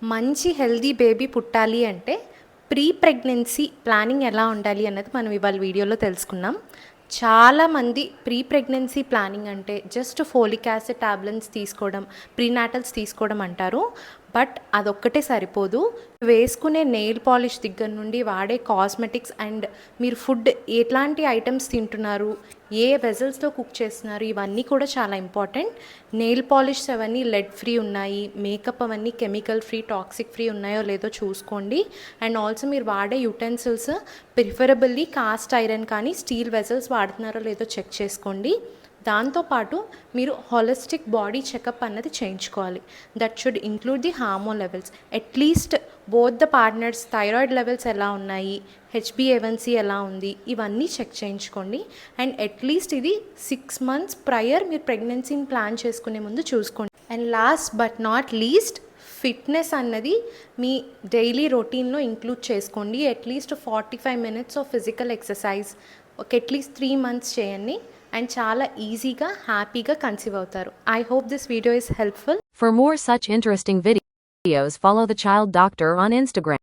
మంచి healthy baby పుట్టాలి అంటే ప్రీ ప్రెగ్నెన్సీ ప్లానింగ్ ఎలా ఉండాలి అన్నది మనం ఇవాళ వీడియోలో తెలుసుకున్నాం. చాలామంది ప్రీ ప్రెగ్నెన్సీ ప్లానింగ్ అంటే జస్ట్ ఫోలిక్ యాసిడ్ టాబ్లెట్స్ తీసుకోవడం, ప్రీనాటల్స్ తీసుకోవడం అంటారు. బట్ అదొక్కటే సరిపోదు. వేసుకునే నెయిల్ పాలిష్ దగ్గర నుండి వాడే కాస్మెటిక్స్ అండ్ మీరు ఫుడ్ ఎట్లాంటి ఐటమ్స్ తింటున్నారు, ఏ వెజల్స్తో కుక్ చేస్తున్నారు, ఇవన్నీ కూడా చాలా ఇంపార్టెంట్. నెయిల్ పాలిష్ అవన్నీ లెడ్ ఫ్రీ ఉన్నాయి, మేకప్ అవన్నీ కెమికల్ ఫ్రీ, టాక్సిక్ ఫ్రీ ఉన్నాయో లేదో చూసుకోండి. అండ్ ఆల్సో మీరు వాడే యుటెన్సిల్స్ ప్రిఫరబుల్లీ కాస్ట్ ఐరన్ కానీ స్టీల్ వెజల్స్ వాడుతున్నారో లేదో చెక్ చేసుకోండి. దాంతోపాటు మీరు హాలిస్టిక్ బాడీ చెకప్ అన్నది చేయించుకోవాలి. That should include the hormone levels. At least both the partners thyroid levels ఎలా ఉన్నాయి, హెచ్బిఏవన్సీ ఎలా ఉంది, ఇవన్నీ చెక్ చేయించుకోండి. అండ్ అట్లీస్ట్ ఇది 6 months ప్రయర్ మీరు ప్రెగ్నెన్సీని ప్లాన్ చేసుకునే ముందు చూసుకోండి. And last but not least, fitness అన్నది మీ డైలీ రొటీన్లో ఇంక్లూడ్ చేసుకోండి. At least 45 minutes of physical exercise ఒక అట్లీస్ట్ 3 months చేయండి అండ్ చాలా ఈజీగా హ్యాపీగా కన్సీవ్ అవుతారు. I hope this video is helpful. For more such interesting videos, follow the Child Doctor on Instagram.